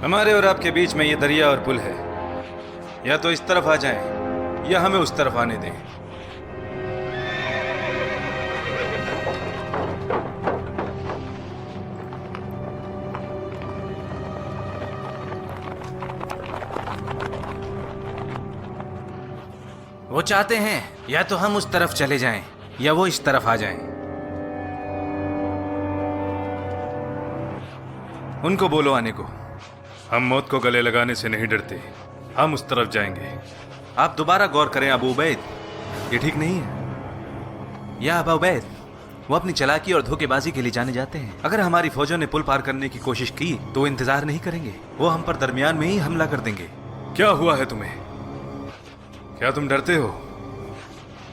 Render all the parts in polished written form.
हमारे और आपके बीच में ये दरिया और पुल है, या तो इस तरफ आ जाएं या हमें उस तरफ आने दें। वो चाहते हैं या तो हम उस तरफ चले जाएं या वो इस तरफ आ जाएं। उनको बोलो आने को। हम मौत को गले लगाने से नहीं डरते, हम उस तरफ जाएंगे। आप दोबारा गौर करें अबू उबैद, ये ठीक नहीं है। या अबू उबैद, वो अपनी चालाकी और धोखेबाजी के लिए जाने जाते हैं। अगर हमारी फौजों ने पुल पार करने की कोशिश की तो इंतजार नहीं करेंगे, वो हम पर दरमियान में ही हमला कर देंगे। क्या हुआ है तुम्हें? क्या तुम डरते हो?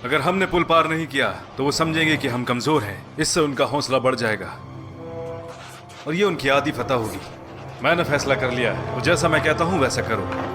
अगर हमने पुल पार नहीं किया तो वो समझेंगे कि हम कमजोर हैं, इससे उनका हौसला बढ़ जाएगा और ये उनकी आधी फतह होगी। मैंने फैसला कर लिया है, तो जैसा मैं कहता हूं वैसा करो।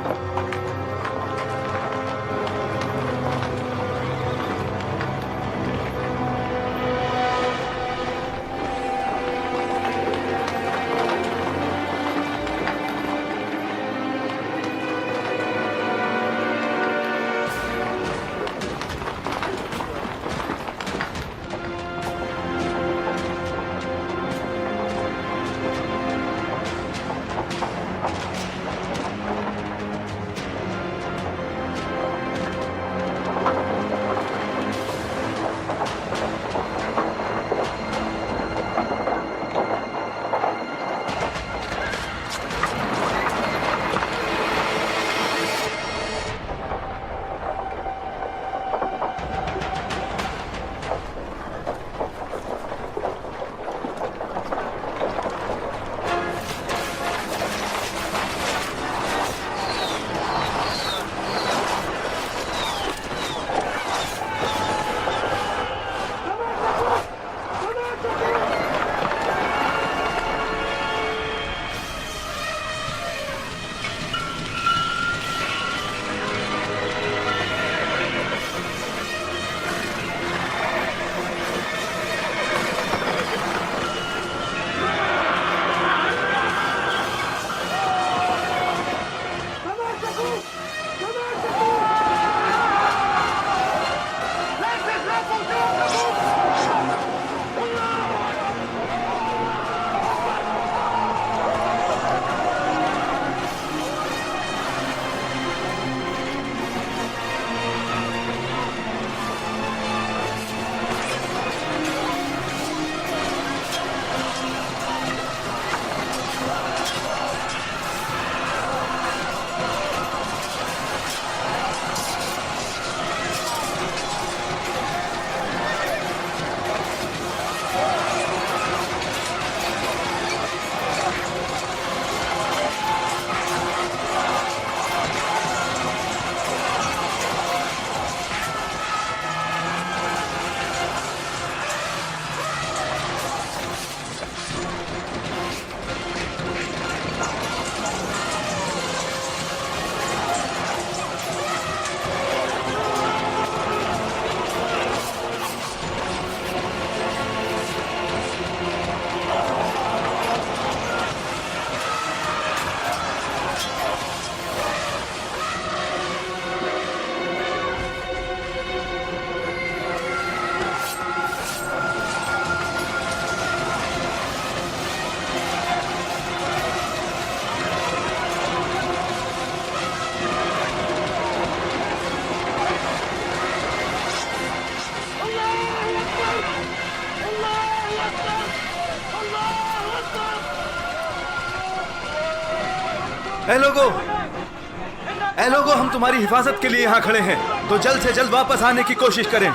ए लोगो, हम तुम्हारी हिफाजत के लिए यहाँ खड़े हैं, तो जल्द से जल्द वापस आने की कोशिश करें।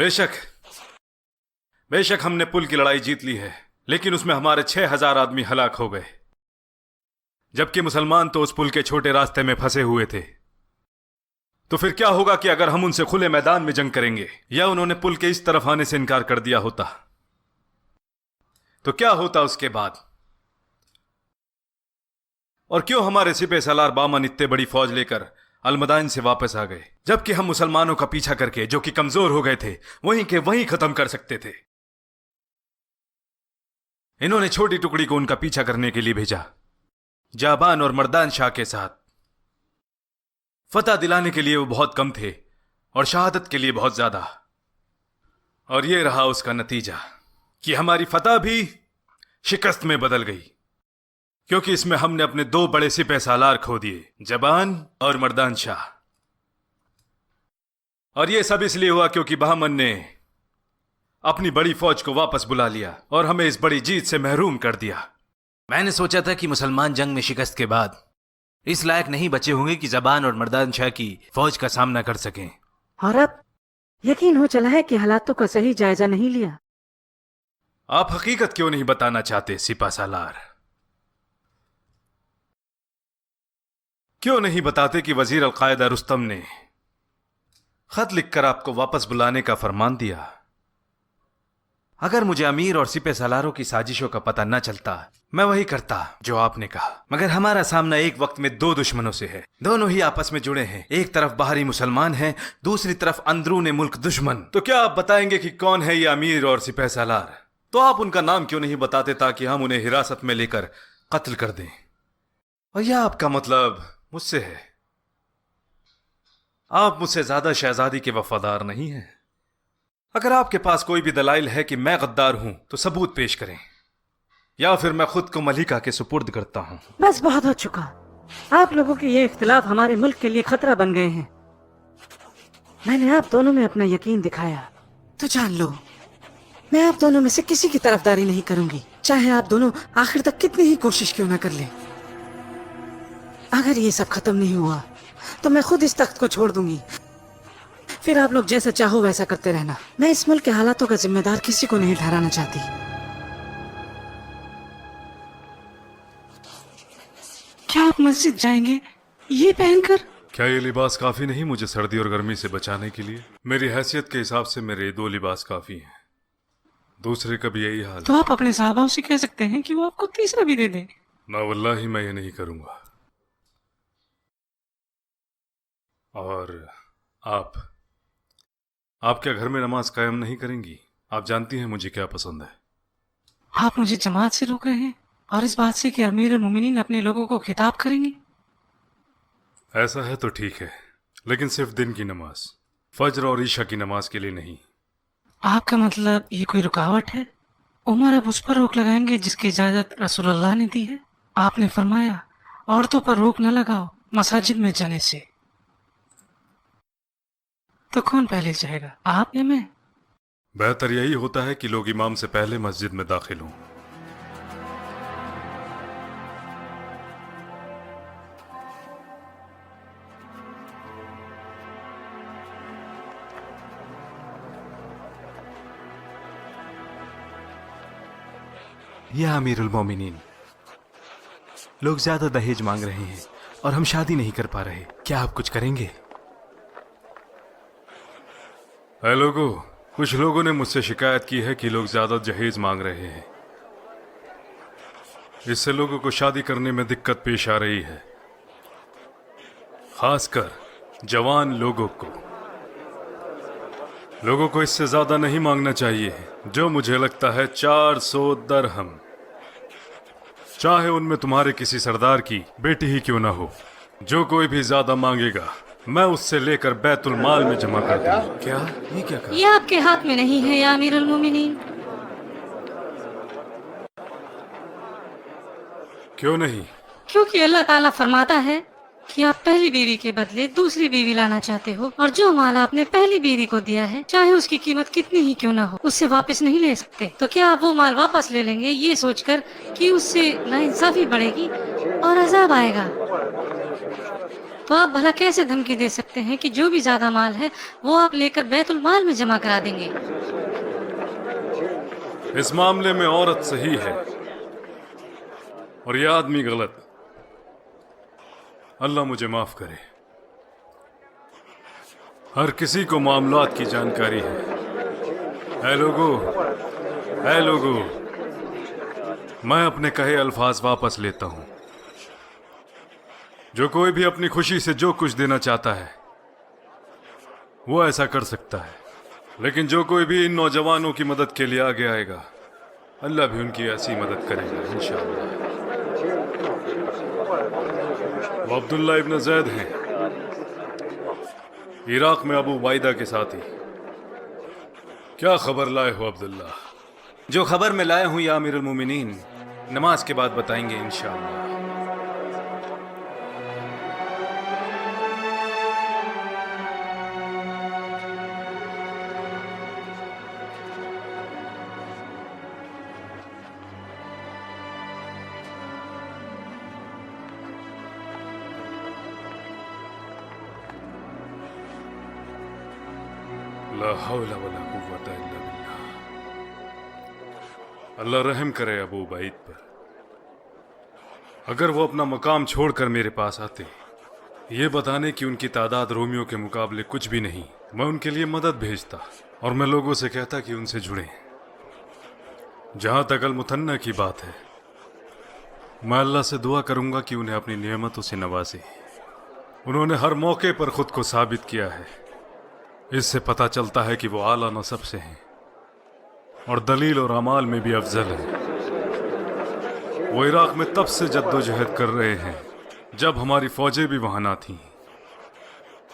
بے شک ہم نے پل کی لڑائی جیت لی ہے، لیکن اس میں ہمارے 6000 آدمی ہلاک ہو گئے، جبکہ مسلمان تو اس پل کے چھوٹے راستے میں پھنسے ہوئے تھے۔ تو پھر کیا ہوگا کہ اگر ہم ان سے کھلے میدان میں جنگ کریں گے، یا انہوں نے پل کے اس طرف آنے سے انکار کر دیا ہوتا تو کیا ہوتا اس کے بعد؟ اور کیوں ہمارے سپہ سالار بامن اتنے بڑی فوج لے کر المدائن سے واپس آ گئے، جبکہ ہم مسلمانوں کا پیچھا کر کے جو کہ کمزور ہو گئے تھے وہیں کے وہیں ختم کر سکتے تھے؟ انہوں نے چھوٹی ٹکڑی کو ان کا پیچھا کرنے کے لیے بھیجا، جابان اور مردان شاہ کے ساتھ۔ فتح دلانے کے لیے وہ بہت کم تھے اور شہادت کے لیے بہت زیادہ، اور یہ رہا اس کا نتیجہ کہ ہماری فتح بھی شکست میں بدل گئی، کیونکہ اس میں ہم نے اپنے 2 بڑے سپہ سالار کھو دیے، جبان اور مردان شاہ۔ اور یہ سب اس لیے ہوا کیونکہ بہمن نے اپنی بڑی فوج کو واپس بلا لیا اور ہمیں اس بڑی جیت سے محروم کر دیا۔ میں نے سوچا تھا کہ مسلمان جنگ میں شکست کے بعد اس لائق نہیں بچے ہوں گے کہ زبان اور مردان شاہ کی فوج کا سامنا کر سکیں۔ اور اب یقین ہو چلا ہے کہ حالاتوں کا صحیح جائزہ نہیں لیا۔ آپ حقیقت کیوں نہیں بتانا چاہتے سپہ سالار؟ کیوں نہیں بتاتے کہ وزیر القاعدہ رستم نے خط لکھ کر آپ کو واپس بلانے کا فرمان دیا؟ اگر مجھے امیر اور سپہ سالاروں کی سازشوں کا پتہ نہ چلتا، میں وہی کرتا جو آپ نے کہا، مگر ہمارا سامنا ایک وقت میں 2 دشمنوں سے ہے، دونوں ہی آپس میں جڑے ہیں، ایک طرف باہری مسلمان ہیں، دوسری طرف اندرون ملک دشمن۔ تو کیا آپ بتائیں گے کہ کون ہے یہ امیر اور سپہ سالار؟ تو آپ ان کا نام کیوں نہیں بتاتے تاکہ ہم انہیں حراست میں لے کر قتل کر دیں؟ اور یہ آپ کا مطلب مجھ سے ہے؟ آپ مجھ سے زیادہ شہزادی کے وفادار نہیں ہیں۔ اگر آپ کے پاس کوئی بھی دلائل ہے کہ میں غدار ہوں تو ثبوت پیش کریں، یا پھر میں خود کو ملکہ کے سپرد کرتا ہوں۔ بس بہت ہو چکا، آپ لوگوں کے یہ اختلاف ہمارے ملک کے لیے خطرہ بن گئے ہیں۔ میں نے آپ دونوں میں اپنا یقین دکھایا، تو جان لو میں آپ دونوں میں سے کسی کی طرفداری نہیں کروں گی، چاہے آپ دونوں آخر تک کتنی ہی کوشش کیوں نہ کر لیں۔ اگر یہ سب ختم نہیں ہوا تو میں خود اس تخت کو چھوڑ دوں گی، پھر آپ لوگ جیسا چاہو ویسا کرتے رہنا۔ میں اس ملک کے حالاتوں کا ذمہ دار کسی کو نہیں ٹھہرانا چاہتی۔ کیا آپ مسجد جائیں گے یہ پہن کر؟ کیا یہ لباس کافی نہیں مجھے سردی اور گرمی سے بچانے کے لیے؟ میری حیثیت کے حساب سے میرے 2 لباس کافی ہیں، دوسرے کا بھی یہی حال تو آپ اپنے صحابہ سے کہہ سکتے ہیں کہ وہ آپ کو تیسرا بھی دے دیں۔ نہ واللہ میں یہ نہیں کروں گا۔ اور آپ کیا گھر میں نماز قائم نہیں کریں گی؟ آپ جانتی ہیں مجھے کیا پسند ہے۔ آپ مجھے جماعت سے روک رہے ہیں اور اس بات سے کہ امیر المومنین اپنے لوگوں کو خطاب کریں گے؟ ایسا ہے تو ٹھیک ہے، لیکن صرف دن کی نماز، فجر اور عشاء کی نماز کے لیے نہیں۔ آپ کا مطلب یہ کوئی رکاوٹ ہے؟ عمر اب اس پر روک لگائیں گے جس کی اجازت رسول اللہ نے دی ہے۔ آپ نے فرمایا عورتوں پر روک نہ لگاؤ مساجد میں جانے سے۔ تو کون پہلے جائے گا، آپ یا میں؟ بہتر یہی ہوتا ہے کہ لوگ امام سے پہلے مسجد میں داخل ہوں۔ یا امیر المومنین، لوگ زیادہ دہیج مانگ رہے ہیں اور ہم شادی نہیں کر پا رہے، کیا آپ کچھ کریں گے؟ اے لوگو، کچھ لوگوں نے مجھ سے شکایت کی ہے کہ لوگ زیادہ جہیز مانگ رہے ہیں، اس سے لوگوں کو شادی کرنے میں دقت پیش آ رہی ہے، خاص کر جوان لوگوں کو اس سے زیادہ نہیں مانگنا چاہیے، جو مجھے لگتا ہے 400 درہم، چاہے ان میں تمہارے کسی سردار کی بیٹی ہی کیوں نہ ہو۔ جو کوئی بھی زیادہ مانگے گا میں اس سے لے کر بیت المال میں جمع کر دوں گا۔ کیا یہ کیا کہا؟ یہ آپ کے ہاتھ میں نہیں ہے یا امیر المومنین۔ کیوں نہیں؟ کیونکہ اللہ تعالیٰ فرماتا ہے कि आप पहली बीवी के बदले दूसरी बीवी लाना चाहते हो और जो माल आपने पहली बीवी को दिया है चाहे उसकी कीमत कितनी ही क्यों ना हो उससे वापस नहीं ले सकते, तो क्या आप वो माल वापस ले लेंगे ये सोचकर कि उससे नाइंसाफी बढ़ेगी और अजाब आएगा? तो आप भला कैसे धमकी दे सकते हैं कि जो भी ज्यादा माल है वो आप लेकर बैतुल माल में जमा करा देंगे? इस मामले में औरत सही है और यह आदमी गलत। अल्लाह मुझे माफ करे। हर किसी को मामलात की जानकारी है। ऐ लोगो, मैं अपने कहे अल्फाज वापस लेता हूं। जो कोई भी अपनी खुशी से जो कुछ देना चाहता है वो ऐसा कर सकता है, लेकिन जो कोई भी इन नौजवानों की मदद के लिए आगे आएगा अल्लाह भी उनकी ऐसी मदद करेगा इंशाअल्लाह। वो अब्दुल्ला इब्न जैद हैं, इराक में अबू वाइदा के साथी। क्या खबर लाए हो अब्दुल्ला? जो खबर मैं लाया हूं या अमीरुल मोमिनीन, नमाज के बाद बताएंगे इंशाअल्लाह। ला हौला वला कुव्वता इल्ला बिल्लाह। अल्लाह रहम करे अबू उबैद पर। अगर वो अपना मकाम छोड़कर मेरे पास आते ये बताने कि उनकी तादाद रोमियो के मुकाबले कुछ भी नहीं, मैं उनके लिए मदद भेजता और मैं लोगों से कहता कि उनसे जुड़ें। जहां तक अल मुथन्ना की बात है, मैं अल्लाह से दुआ करूंगा कि उन्हें अपनी नेमतों से नवाजे। उन्होंने हर मौके पर खुद को साबित किया है। इससे पता चलता है कि वो आला नसब से हैं और दलील और अमाल में भी अफजल हैं। वो इराक में तब से जद्दोजहद कर रहे हैं जब हमारी फौजें भी वहां ना थीं।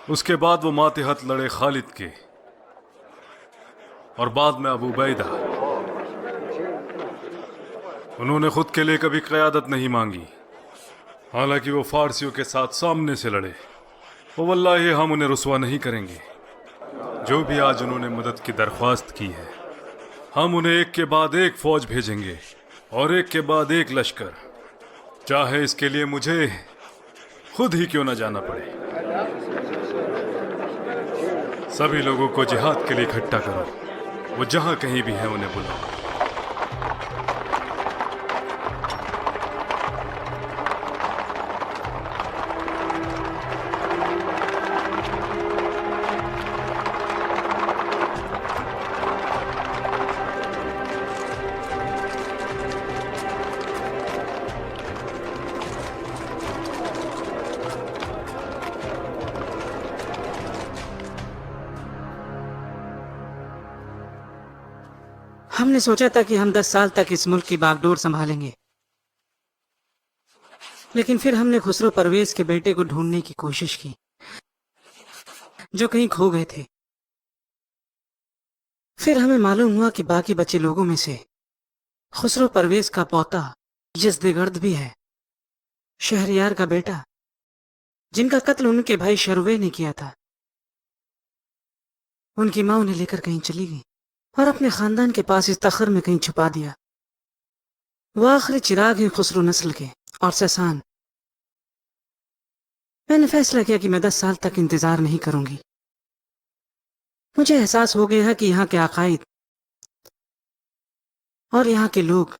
उसके बाद वो मातहत लड़े खालिद के और बाद में अबू उबैदा। उन्होंने खुद के लिए कभी क़यादत नहीं मांगी, हालांकि वो फारसियों के साथ सामने से लड़े। वो वल्लाहि हम उन्हें रुसवा नहीं करेंगे। जो भी आज उन्होंने मदद की दरख्वास्त की है, हम उन्हें एक के बाद एक फौज भेजेंगे और एक के बाद एक लश्कर, चाहे इसके लिए मुझे खुद ही क्यों न जाना पड़े। सभी लोगों को जिहाद के लिए इकट्ठा करो। वो जहां कहीं भी हैं उन्हें बुलाओ। हमने सोचा था कि हम 10 साल तक इस मुल्क की बागडोर संभालेंगे, लेकिन फिर हमने खुसरो परवेज के बेटे को ढूंढने की कोशिश की जो कहीं खो गए थे। फिर हमें मालूम हुआ कि बाकी बचे लोगों में से खुसरो परवेज का पोता यज़्दगर्द भी है, शहरयार का बेटा, जिनका कत्ल उनके भाई शरवे ने किया था। उनकी मां उन्हें लेकर कहीं चली गई और अपने खानदान के पास इस तखर में कहीं छुपा दिया। वो आखिरी चिराग है खुसरो नस्ल के और ससान। मैंने फैसला किया कि मैं 10 साल तक इंतजार नहीं करूंगी। मुझे एहसास हो गया है कि यहाँ के अकायद और यहाँ के लोग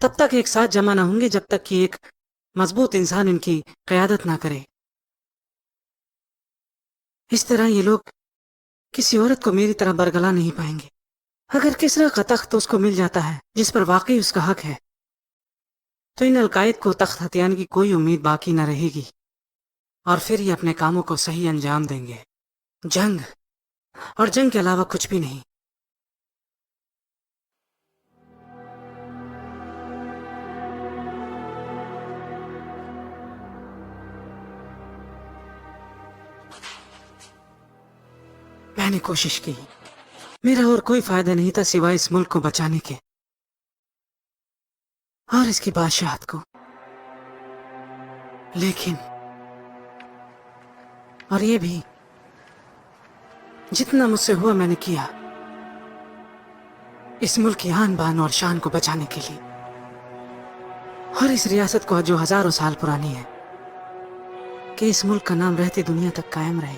तब तक एक साथ जमा ना होंगे जब तक कि एक मजबूत इंसान इनकी क़यादत ना करे। इस तरह ये लोग किसी औरत को मेरी तरह बरगला नहीं पाएंगे। अगर किसरा का तख्त उसको मिल जाता है जिस पर वाकई उसका हक है, तो इन अलकायद को तख्त हथियाने की कोई उम्मीद बाकी न रहेगी और फिर ये अपने कामों को सही अंजाम देंगे। जंग और जंग के अलावा कुछ भी नहीं। मैंने कोशिश की, मेरा और कोई फायदा नहीं था सिवाय इस मुल्क को बचाने के और इसकी बादशाहत को। लेकिन और ये भी जितना मुझसे हुआ मैंने किया इस मुल्क की आन बान और शान को बचाने के लिए, और इस रियासत को जो हजारों साल पुरानी है, कि इस मुल्क का नाम रहती दुनिया तक कायम रहे।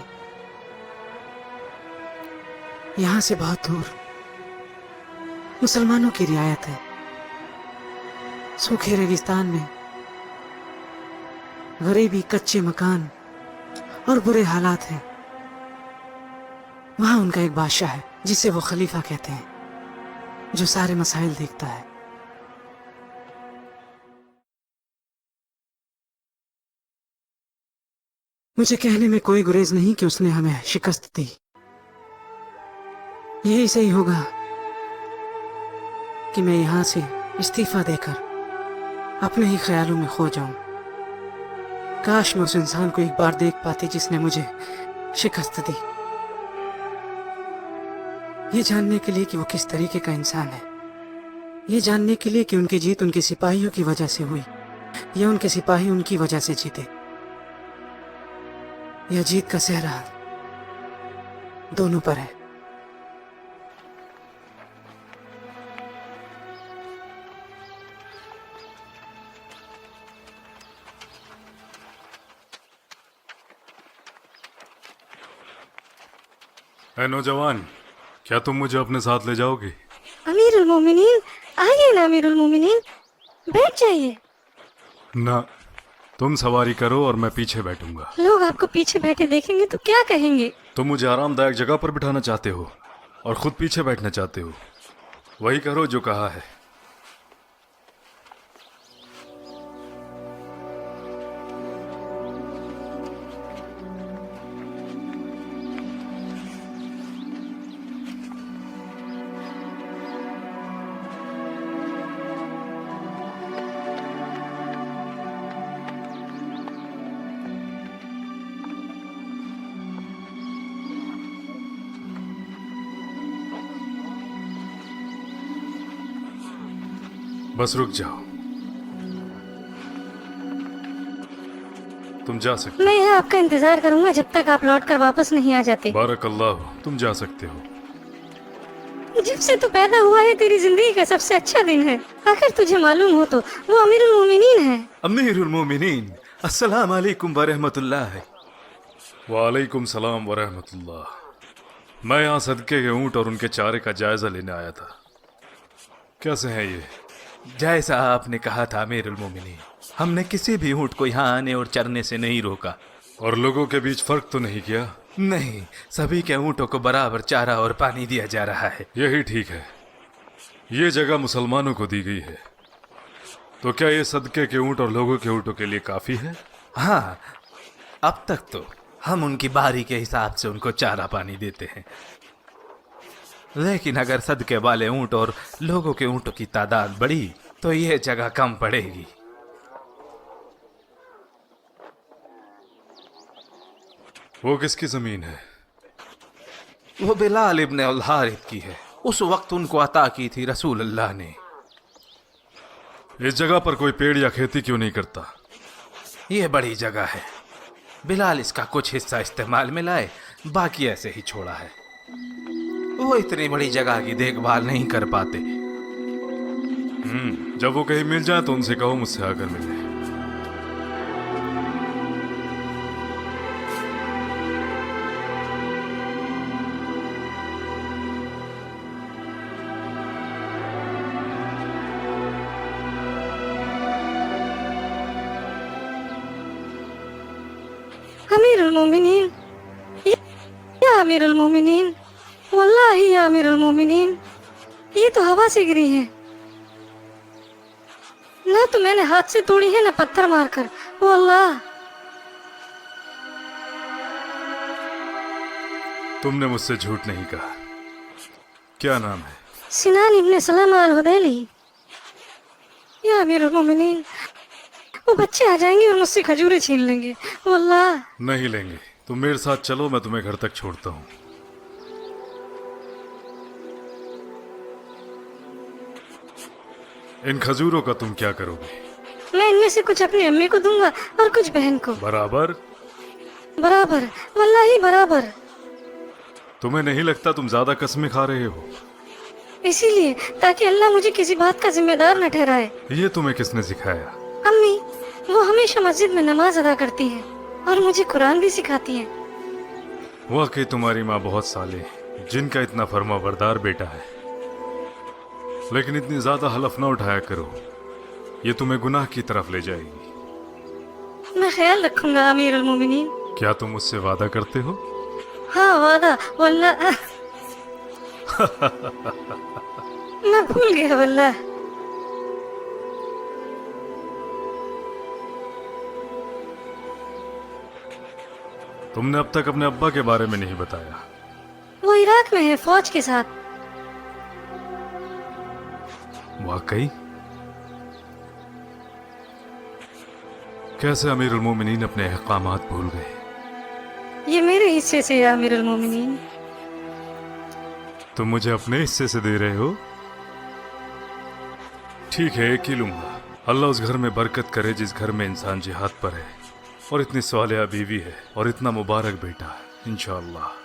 यहां से बहुत दूर मुसलमानों की रियायत है। सूखे रेगिस्तान में गरीबी, कच्चे मकान और बुरे हालात हैं। वहां उनका एक बादशाह है जिसे वो खलीफा कहते हैं, जो सारे मसाइल देखता है। मुझे कहने में कोई गुरेज नहीं कि उसने हमें शिकस्त दी। यही सही होगा कि मैं यहां से इस्तीफा देकर अपने ही ख्यालों में खो जाऊं। काश मैं उस इंसान को एक बार देख पाती जिसने मुझे शिकस्त दी, ये जानने के लिए कि वो किस तरीके का इंसान है, ये जानने के लिए कि उनकी जीत उनके सिपाहियों की वजह से हुई या उनके सिपाही उनकी वजह से जीते। यह जीत का सेहरा दोनों पर है। ऐ नौजवान, क्या तुम मुझे अपने साथ ले जाओगी? अमीरुल मोमिनीन, आइए ना अमीरुल मोमिनीन, बैठ जाइए। ना, तुम सवारी करो और मैं पीछे बैठूंगा। लोग आपको पीछे बैठे देखेंगे तो क्या कहेंगे? तुम मुझे आरामदायक जगह पर बिठाना चाहते हो और खुद पीछे बैठना चाहते हो। वही करो जो कहा है। बस रुक जाओ, तुम जा सकते मैं यहाँ आपका इंतजार करूंगा जब तक आप लौट कर वापस नहीं आ जाते। बारकल्लाह, तुम जा सकते हो। जब से तू पैदा हुआ है तेरी जिंदगी का सबसे अच्छा दिन है। अगर तुझे मालूम हो तो वो अमीरुल मोमिनीन है। अमीरुल मोमिनीन, अस्सलाम वालेकुम व रहमतुल्लाह। वालेकुम सलाम व रहमतुल्लाह। मैं यहाँ सदके के ऊंट और उनके चारे का जायजा लेने आया था। कैसे हैं ये? जैसा आपने कहा था अमीरुल मोमिनीन, हमने किसी भी ऊंट को यहाँ आने और चरने से नहीं रोका। और लोगों के बीच फर्क तो नहीं किया? नहीं, सभी के ऊंटों को बराबर चारा और पानी दिया जा रहा है। यही ठीक है। ये जगह मुसलमानों को दी गई है, तो क्या ये सदके के ऊंट और लोगों के ऊंटों के लिए काफी है? हाँ, अब तक तो हम उनकी बारी के हिसाब से उनको चारा पानी देते हैं, लेकिन अगर सदके वाले ऊंट और लोगों के ऊंटों की तादाद बढ़ी तो ये जगह कम पड़ेगी। वो किसकी जमीन है? वो बिलाल इब्न अल हारिथ की है। उस वक्त उनको अता की थी रसूल अल्लाह ने। इस जगह पर कोई पेड़ या खेती क्यों नहीं करता? ये बड़ी जगह है, बिलाल इसका कुछ हिस्सा इस्तेमाल में लाए, बाकी ऐसे ही छोड़ा है। वो इतनी बड़ी जगह की देखभाल नहीं कर पाते। जब वो कहीं मिल जाए तो उनसे कहो मुझसे आकर मिले। अमीरुल मोमिनीन, या अमीरुल मोमिनीन, वल्लाही या अमीरुल मोमिनीन, ये तो हवा से गिरी है। ना तो मैंने हाथ से तोड़ी है ना पत्थर मारकर। वल्लाह। तुमने मुझसे झूठ नहीं कहा। क्या नाम है? सिनान इब्न सलामा अल हुदैली। या अमीरुल मोमिनीन, वो बच्चे आ जाएंगे और मुझसे खजूरें छीन लेंगे। वल्लाह। नहीं लेंगे। तुम मेरे साथ चलो, मैं तुम्हें घर तक छोड़ता हूँ। इन खजूरों का तुम क्या करोगे? मैं इनमें से कुछ अपनी अम्मी को दूंगा और कुछ बहन को। बराबर? बराबर, वल्लाही बराबर। तुम्हें नहीं लगता तुम ज्यादा कसमें खा रहे हो? इसीलिए ताकि अल्लाह मुझे किसी बात का जिम्मेदार न ठहराए। ये तुम्हें किसने सिखाया? अम्मी, वो हमेशा मस्जिद में नमाज अदा करती हैं और मुझे कुरान भी सिखाती हैं। वाकई तुम्हारी माँ बहुत साले, जिनका इतना फर्माबरदार बेटा है। लेकिन इतनी ज्यादा हलफ ना उठाया करो, ये तुम्हें गुनाह की तरफ ले जाएगी। मैं ख्याल रखूंगा अमीर अल मोमिनीन। क्या तुम मुझसे वादा करते हो? हाँ, वादा। वल्लाह मैं भूल गया वल्लाह। तुमने अब तक अपने अब्बा के बारे में नहीं बताया। वो इराक में है फौज के साथ। वाकई? कैसे अमीर उल मोमिनीन अपने अहकामात भूल गए? ये मेरे हिस्से से है अमीर अल मोमिनीन। तुम मुझे अपने हिस्से से दे रहे हो? ठीक है, एक ही लूंगा। अल्लाह उस घर में बरकत करे जिस घर में इंसान जिहाद पर है और इतनी सालिहा बीवी है और इतना मुबारक बेटा, इंशाअल्लाह।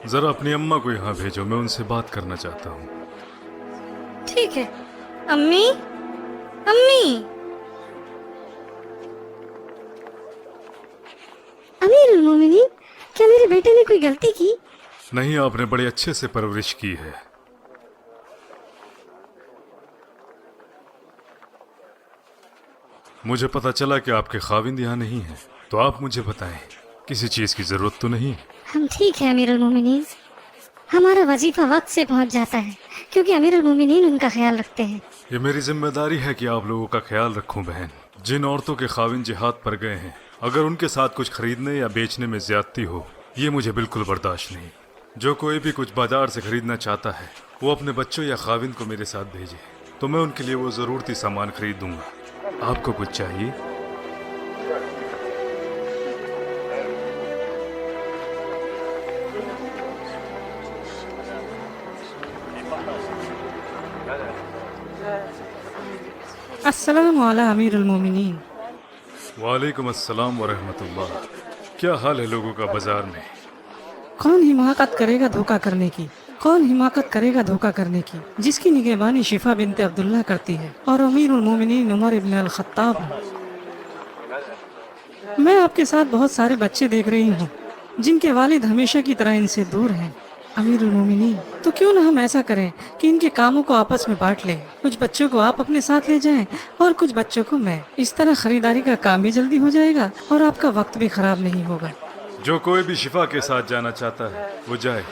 जरा अपनी अम्मा को यहाँ भेजो, मैं उनसे बात करना चाहता हूँ। ठीक है। अम्मी, अम्मी। अमीर अल मोमिनीन, क्या मेरे बेटे ने कोई गलती की? नहीं, आपने बड़े अच्छे से परवरिश की है। मुझे पता चला कि आपके खाविंद यहाँ नहीं है, तो आप मुझे बताएं, किसी चीज की जरूरत तो नहीं? हम ठीक है अमीर अल मोमिनीन। हमारा वजीफा वक्त से पहुंच जाता है क्योंकि अमीर अल मोमिनीन उनका ख्याल रखते हैं। ये मेरी जिम्मेदारी है कि आप लोगों का ख्याल रखूं बहन। जिन औरतों के खाविंद जिहाद पर गए हैं, अगर उनके साथ कुछ खरीदने या बेचने में ज्यादती हो, ये मुझे बिल्कुल बर्दाश्त नहीं। जो कोई भी कुछ बाजार से खरीदना चाहता है, वो अपने बच्चों या खाविंद को मेरे साथ भेजे, तो मैं उनके लिए वो जरूरती सामान खरीद दूंगा। आपको कुछ चाहिए? अस्सलाम वाला अमीर अल मोमिनीन। वालेकुम अस्सलाम व रहमतुल्लाह। क्या हाल है लोगों का बाजार में? कौन हिमाकत करेगा धोखा करने की? कौन हिमाकत करेगा धोखा करने की, जिसकी निगहबानी शिफा बिनते अब्दुल्ला करती है और अमीर उल मोमिनीन उमर इब्न अल खत्ताब है। मैं आपके साथ बहुत सारे बच्चे देख रही हूँ जिनके वालिद हमेशा की तरह इनसे दूर हैं। अमीर उल मोमिनीन, तो क्यों ना हम ऐसा करें कि इनके कामों को आपस में बांट लें। कुछ बच्चों को आप अपने साथ ले जाएं और कुछ बच्चों को मैं। इस तरह खरीदारी का काम भी जल्दी हो जाएगा और आपका वक्त भी खराब नहीं होगा। जो कोई भी शिफा के साथ जाना चाहता है वो जाए।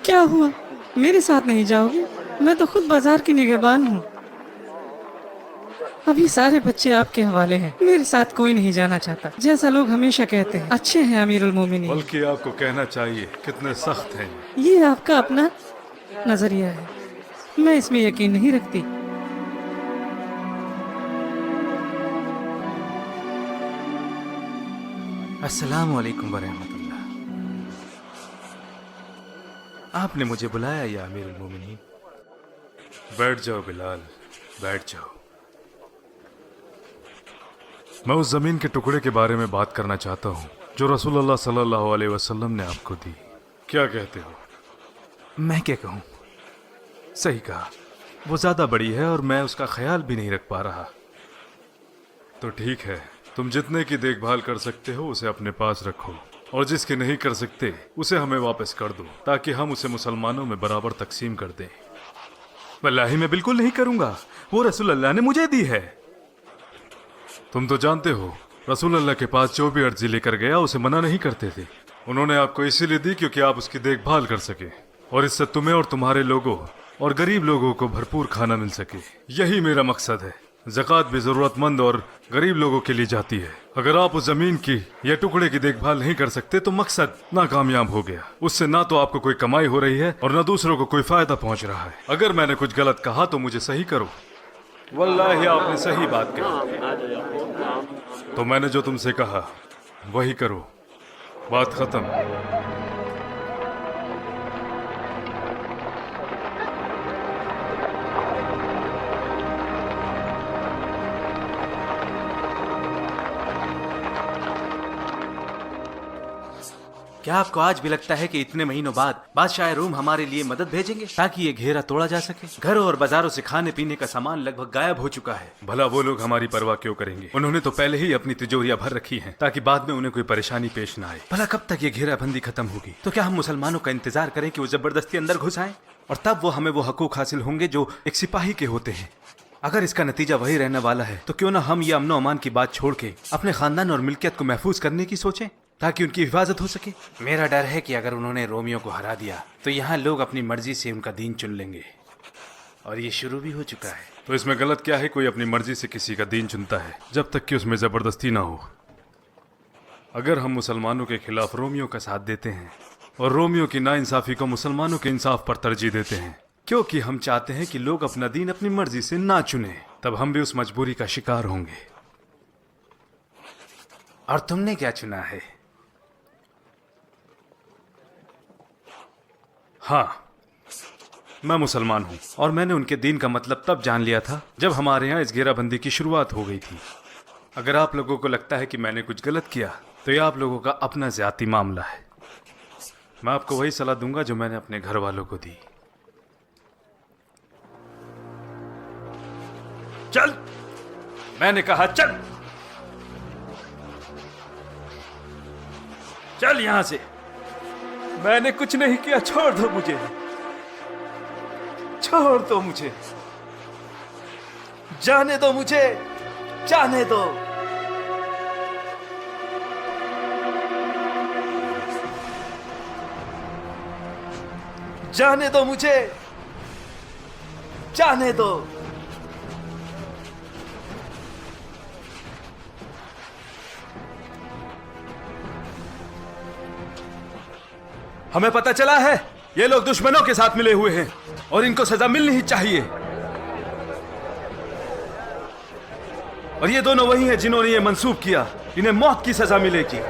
क्या हुआ, मेरे साथ नहीं जाओगे? मैं तो खुद बाजार की निगहबान हूँ। अभी सारे बच्चे आपके हवाले हैं, मेरे साथ कोई नहीं जाना चाहता, जैसा लोग हमेशा कहते हैं। अच्छे हैं अमीरुल मोमिनीन। बल्कि आपको कहना चाहिए कितने सख्त हैं। ये आपका अपना नजरिया है, मैं इसमें यकीन नहीं रखती। अस्सलाम वालेकुम वरहमतुल्लाह। आपने मुझे बुलाया या अमीरुल मोमिनीन? बैठ जाओ बिलाल, बैठ जाओ। मैं उस जमीन के टुकड़े के बारे में बात करना चाहता हूँ जो रसूलुल्लाह सल्लल्लाहु अलैहि वसल्लम ने आपको दी। क्या कहते हो? मैं क्या कहूँ, सही कहा। वो ज्यादा बड़ी है और मैं उसका ख्याल भी नहीं रख पा रहा। तो ठीक है, तुम जितने की देखभाल कर सकते हो उसे अपने पास रखो, और जिसके नहीं कर सकते उसे हमें वापस कर दो, ताकि हम उसे मुसलमानों में बराबर तकसीम कर दें। वल्लाही मैं बिल्कुल नहीं करूंगा, वो रसूल अल्लाह ने मुझे दी है। तुम तो जानते हो रसूल अल्लाह के पास जो भी अर्जी लेकर गया उसे मना नहीं करते थे। उन्होंने आपको इसीलिए दी क्योंकि आप उसकी देखभाल कर सके, और इससे तुम्हें और तुम्हारे लोगों और गरीब लोगों को भरपूर खाना मिल सके। यही मेरा मकसद है। ज़कात भी जरूरतमंद और गरीब लोगों के लिए जाती है। अगर आप उस जमीन की या टुकड़े की देखभाल नहीं कर सकते तो मकसद नाकामयाब हो गया। उससे ना तो आपको कोई कमाई हो रही है और ना दूसरों को कोई फायदा पहुंच रहा है। अगर मैंने कुछ गलत कहा तो मुझे सही करो। वल्लाही आपने सही बात कही। तो मैंने जो तुमसे कहा वही करो, बात खत्म। क्या आपको आज भी लगता है कि इतने महीनों बाद बादशाह रूम हमारे लिए मदद भेजेंगे ताकि ये घेरा तोड़ा जा सके? घरों और बाजारों से खाने पीने का सामान लगभग गायब हो चुका है। भला वो लोग हमारी परवाह क्यों करेंगे? उन्होंने तो पहले ही अपनी तिजोरियां भर रखी हैं ताकि बाद में उन्हें कोई परेशानी पेश न आए। भला कब तक ये घेराबंदी खत्म होगी? तो क्या हम मुसलमानों का इंतजार करें कि वो जबरदस्ती अंदर घुस आए और तब वो हमें वो हकूक हासिल होंगे जो एक सिपाही के होते हैं? अगर इसका नतीजा वही रहने वाला है तो क्यों ना हम ये अमनो अमान की बात छोड़ के अपने खानदान और मिल्कियत को महफूज करने की सोचें ताकि उनकी हिफाजत हो सके। मेरा डर है कि अगर उन्होंने रोमियो को हरा दिया तो यहाँ लोग अपनी मर्जी से उनका दीन चुन लेंगे, और ये शुरू भी हो चुका है। तो इसमें गलत क्या है? कोई अपनी मर्जी से किसी का दीन चुनता है जब तक कि उसमें जबरदस्ती ना हो। अगर हम मुसलमानों के खिलाफ रोमियो का साथ देते हैं और रोमियो की नाइंसाफी को मुसलमानों के इंसाफ पर तरजीह देते हैं क्योंकि हम चाहते हैं कि लोग अपना दीन अपनी मर्जी से ना चुने, तब हम भी उस मजबूरी का शिकार होंगे। और तुमने क्या चुना है? हाँ, मैं मुसलमान हूँ और मैंने उनके दीन का मतलब तब जान लिया था जब हमारे यहाँ इस घेराबंदी की शुरुआत हो गई थी। अगर आप लोगों को लगता है कि मैंने कुछ गलत किया तो ये आप लोगों का अपना ज़ाती मामला है। मैं आपको वही सलाह दूंगा जो मैंने अपने घर वालों को दी। चल, मैंने कहा चल, चल यहां से। मैंने कुछ नहीं किया, छोड़ दो मुझे, छोड़ दो मुझे, जाने दो मुझे, जाने दो। जाने दो मुझे, जाने दो। हमें पता चला है ये लोग दुश्मनों के साथ मिले हुए हैं और इनको सजा मिलनी ही चाहिए। और ये दोनों वही हैं जिन्होंने ये मंसूब किया, इन्हें मौत की सजा मिलेगी।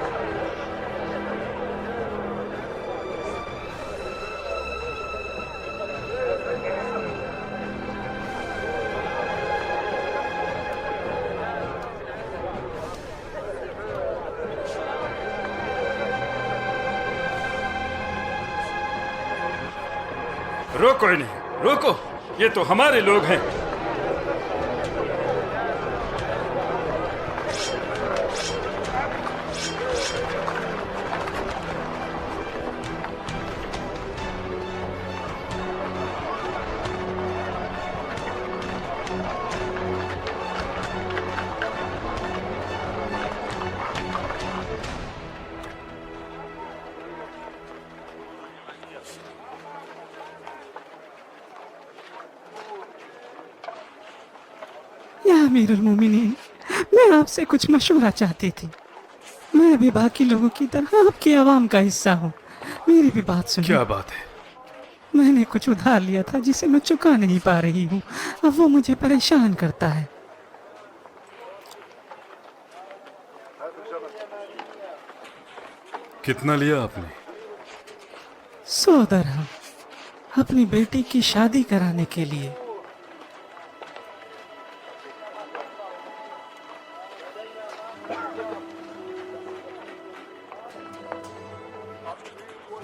रोको इन्हें, रोको, ये तो हमारे लोग हैं। या अमीरुल मोमिनीन, मैं आपसे कुछ मशवरा चाहती थी। मैं भी बाकी लोगों की तरह आपकी आवाम का हिस्सा हूँ, मेरी भी बात सुनिए। क्या बात है? मैंने कुछ उधार लिया था जिसे मैं चुका नहीं पा रही हूँ, अब वो मुझे परेशान करता है। कितना लिया आपने? 100 दरहम अपनी बेटी की शादी कराने के लिए।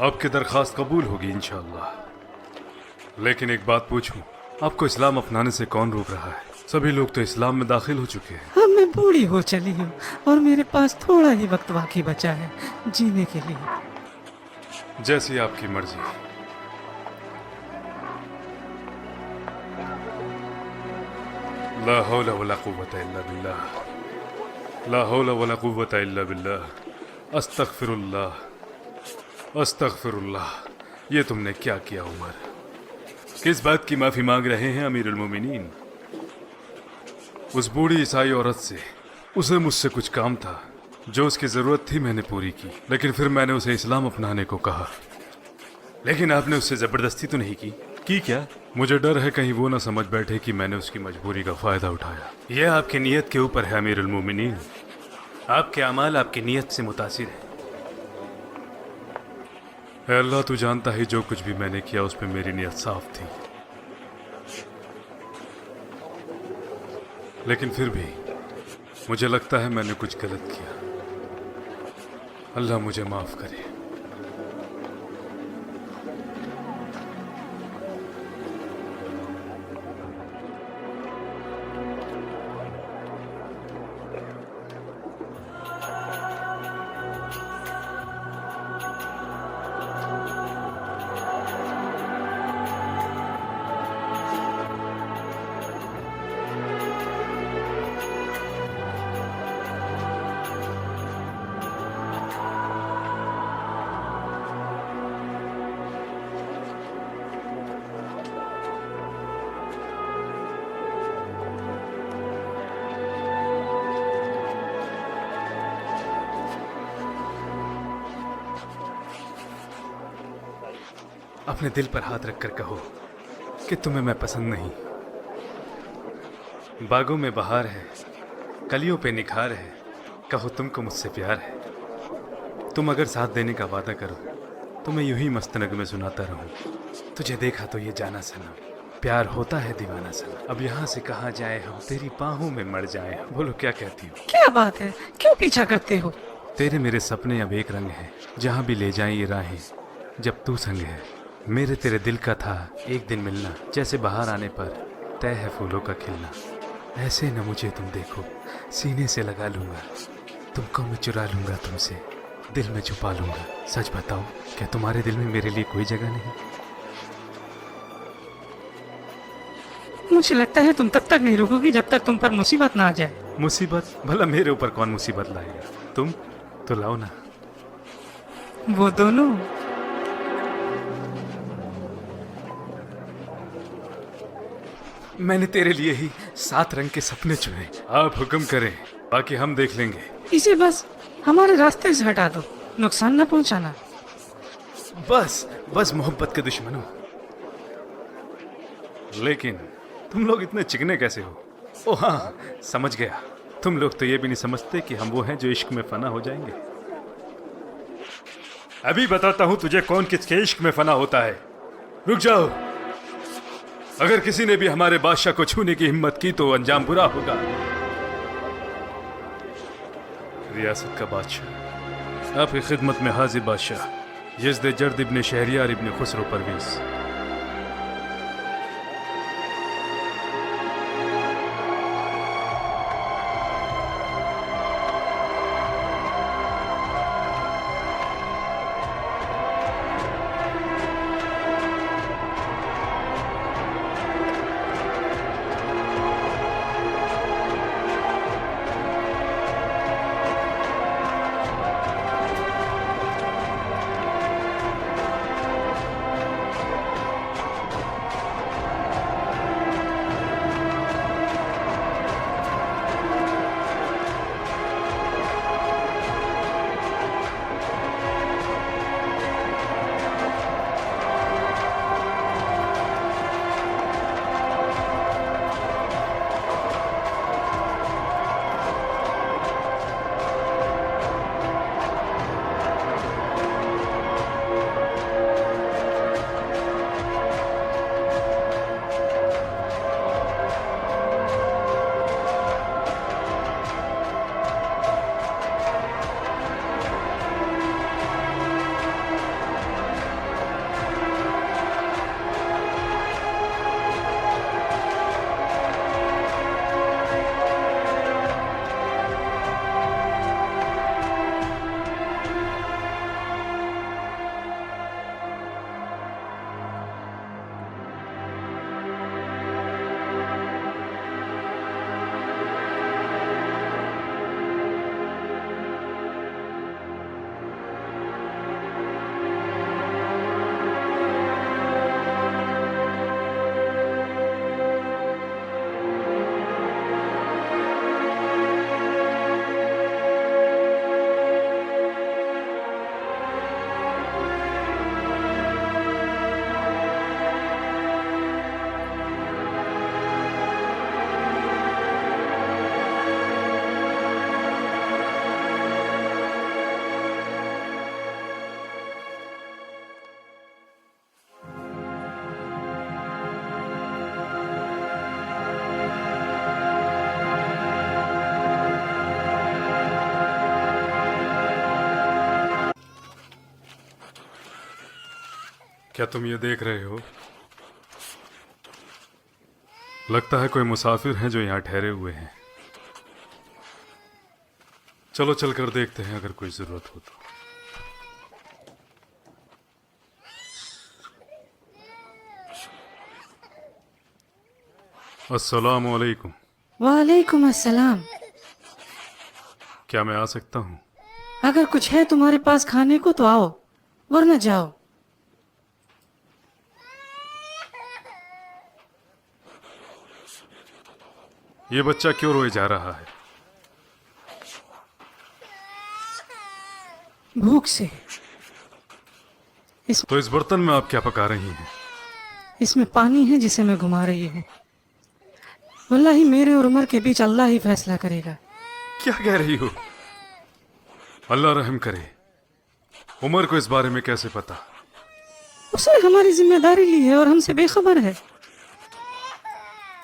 आपकी दरखास्त कबूल होगी इंशाअल्लाह। लेकिन एक बात पूछूं, आपको इस्लाम अपनाने से कौन रोक रहा है? सभी लोग तो इस्लाम में दाखिल हो चुके हैं। अब मैं बूढ़ी हो चली हूँ और मेरे पास थोड़ा ही वक्त बाकी बचा है जीने के लिए। जैसी आपकी मर्जी। ला हौला वला कुव्वता इल्ला बिल्लाह, ला हौला वला कुव्वता इल्ला बिल्लाह। अस्तगफिरुल्लाह, अस्तगफिरुल्लाह। ये तुमने क्या किया उमर? किस बात की माफी मांग रहे हैं अमीरुल मोमिनीन? उस बूढ़ी ईसाई औरत से, उसे मुझसे कुछ काम था जो उसकी जरूरत थी, मैंने पूरी की। लेकिन फिर मैंने उसे इस्लाम अपनाने को कहा। लेकिन आपने उससे जबरदस्ती तो नहीं की? क्या? मुझे डर है कहीं वो ना समझ बैठे कि मैंने उसकी मजबूरी का फायदा उठाया। यह आपकी नीयत के ऊपर है अमीरुल मोमिनीन। आपके अमाल आपकी नीयत से मुतासिर है। ऐ अल्लाह, तू जानता है जो कुछ भी मैंने किया उस पे मेरी नीयत साफ थी, लेकिन फिर भी मुझे लगता है मैंने कुछ गलत किया। अल्लाह मुझे माफ करे। अपने दिल पर हाथ रखकर कहो कि तुम्हें मैं पसंद नहीं। बागों में बहार है, कलियों पे निखार है, कहो तुमको मुझसे प्यार है। तुम अगर साथ देने का वादा करो तो मैं यूं ही मस्त नगमे सुनाता रहूं। तुझे देखा तो ये जाना सनम, प्यार होता है दीवाना सनम। अब यहाँ से कहाँ जाए हम, तेरी बाहों में मर जाए हम। बोलो क्या कहती हो? क्या बात है, क्यों पीछा करते हो? तेरे मेरे सपने अब एक रंग है, जहाँ भी ले जाएं ये राहें जब तू संग है। मेरे तेरे दिल का था एक दिन मिलना, जैसे बाहर आने पर तय है फूलों का खिलना। ऐसे न मुझे तुम देखो, सीने से लगा लूंगा, तुमको मैं चुरा लूंगा, तुमसे दिल में छुपा लूंगा। सच बताओ, क्या तुम्हारे दिल में मेरे लिए कोई जगह नहीं? मुझे लगता है तुम तब तक नहीं रुकोगी जब तक तुम पर मुसीबत ना आ जाए। मुसीबत? भला मेरे ऊपर कौन मुसीबत लाएगा? तुम तो लाओ ना। वो दोनों मैंने तेरे लिए ही 7 रंग के सपने चुने। आप हुक्म करें, बाकी हम देख लेंगे। इसे बस हमारे रास्ते से हटा दो, नुकसान न पहुंचाना। बस बस मोहब्बत के दुश्मनों। लेकिन तुम लोग इतने चिकने कैसे हो? ओ हाँ, समझ गया। तुम लोग तो ये भी नहीं समझते कि हम वो हैं जो इश्क में फना हो जाएंगे। अभी बताता हूं तुझे कौन किसके इश्क में फना होता है। रुक जाओ। अगर किसी ने भी हमारे बादशाह को छूने की हिम्मत की तो अंजाम बुरा होगा। रियासत का बादशाह, आपकी खिदमत में हाजिर बादशाह यज़्द जर्द इब्न शहरियार इब्न खुसरो परवेज़। क्या तुम ये देख रहे हो? लगता है कोई मुसाफिर हैं जो यहाँ ठहरे हुए हैं। चलो चलकर देखते हैं, अगर कोई जरूरत हो तो। अस्सलामु अलैकुम। वालेकुम अस्सलाम। क्या मैं आ सकता हूँ? अगर कुछ है तुम्हारे पास खाने को तो आओ, वरना जाओ। ये बच्चा क्यों रोए जा रहा है? भूख से। तो इस बर्तन में आप क्या पका रही हैं? इसमें पानी है जिसे मैं घुमा रही हूँ। वल्लाही मेरे और उमर के बीच अल्लाह ही फैसला करेगा। क्या कह रही हो? अल्लाह रहम करे। उमर को इस बारे में कैसे पता? उसने हमारी जिम्मेदारी ली है और हमसे बेखबर है।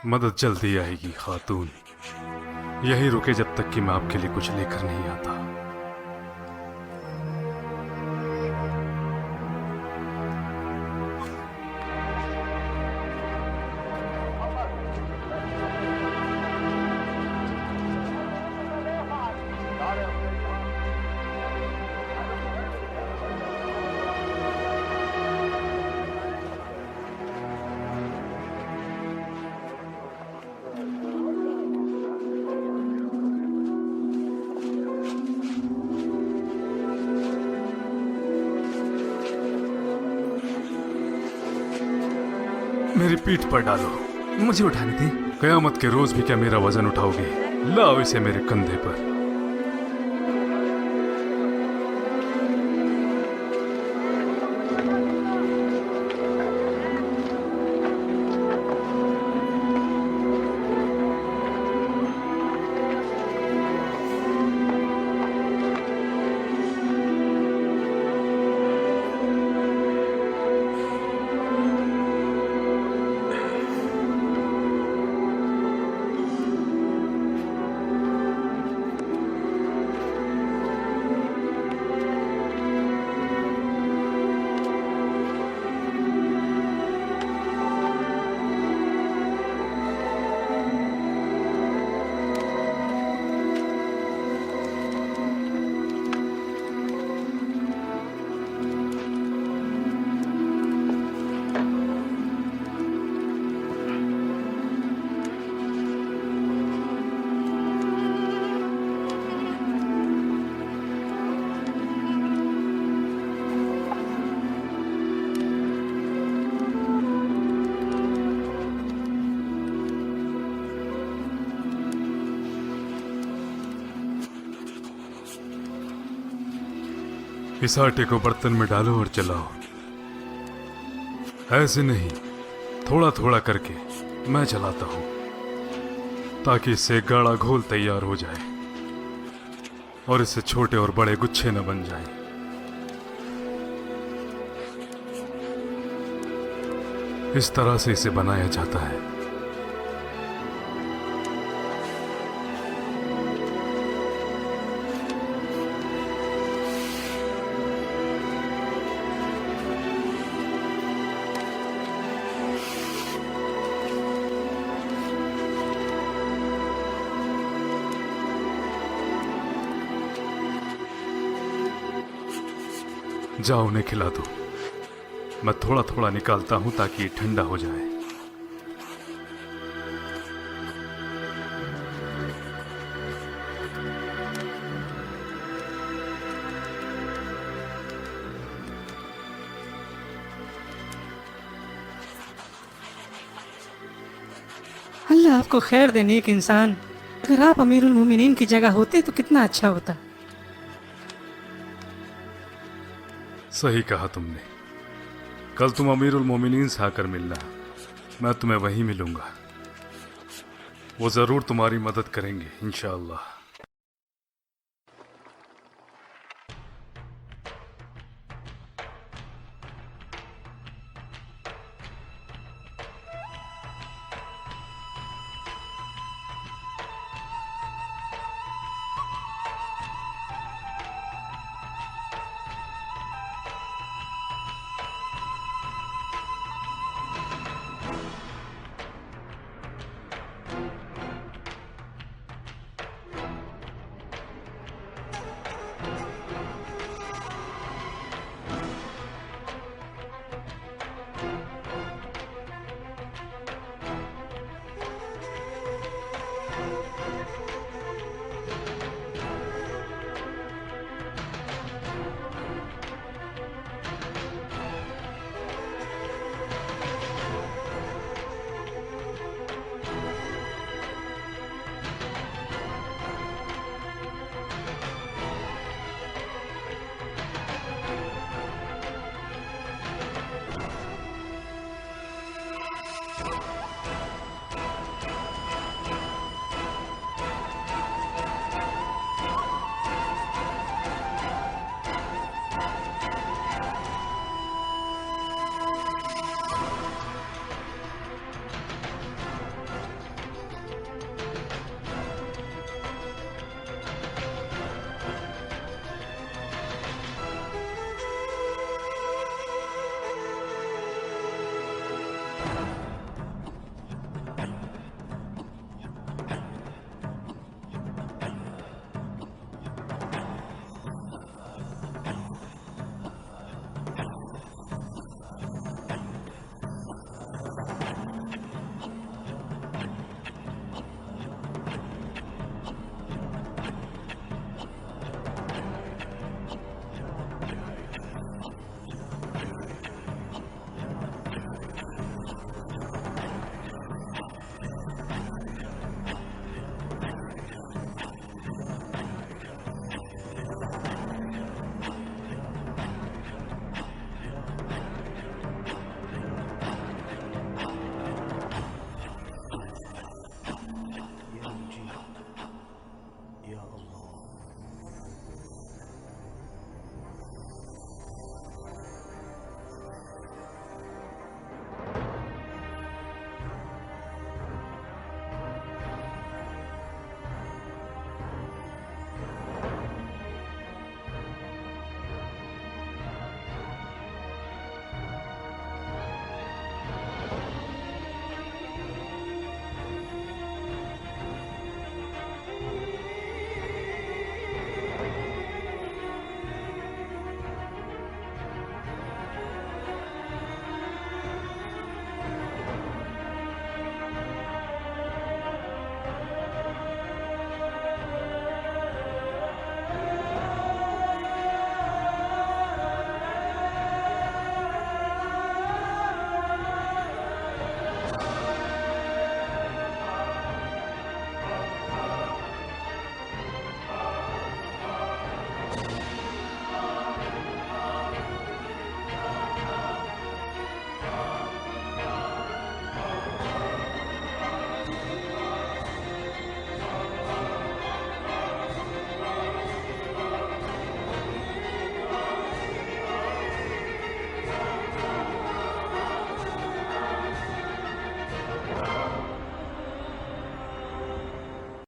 मदद जल्दी आएगी खातून। यही रुके जब तक कि मैं आपके लिए कुछ लेकर नहीं आता। मेरी पीठ पर डालो। मुझे उठाने दे। कयामत के रोज भी क्या मेरा वजन उठाओगे? लाओ इसे मेरे कंधे पर। इस आटे को बर्तन में डालो और चलाओ। ऐसे नहीं, थोड़ा थोड़ा करके मैं चलाता हूं, ताकि इससे गाढ़ा घोल तैयार हो जाए और इससे छोटे और बड़े गुच्छे न बन जाएं। इस तरह से इसे बनाया जाता है। जाओ उन्हें खिला दो। मैं थोड़ा थोड़ा निकालता हूं ताकि ये ठंडा हो जाए। अल्लाह आपको खैर दे नेक इंसान। अगर आप अमीरुल मोमिनीन की जगह होते तो कितना अच्छा होता। सही कहा तुमने। कल तुम अमीरुल मोमिनीन से आकर मिलना, मैं तुम्हें वहीं मिलूंगा। वो जरूर तुम्हारी मदद करेंगे इंशाअल्लाह।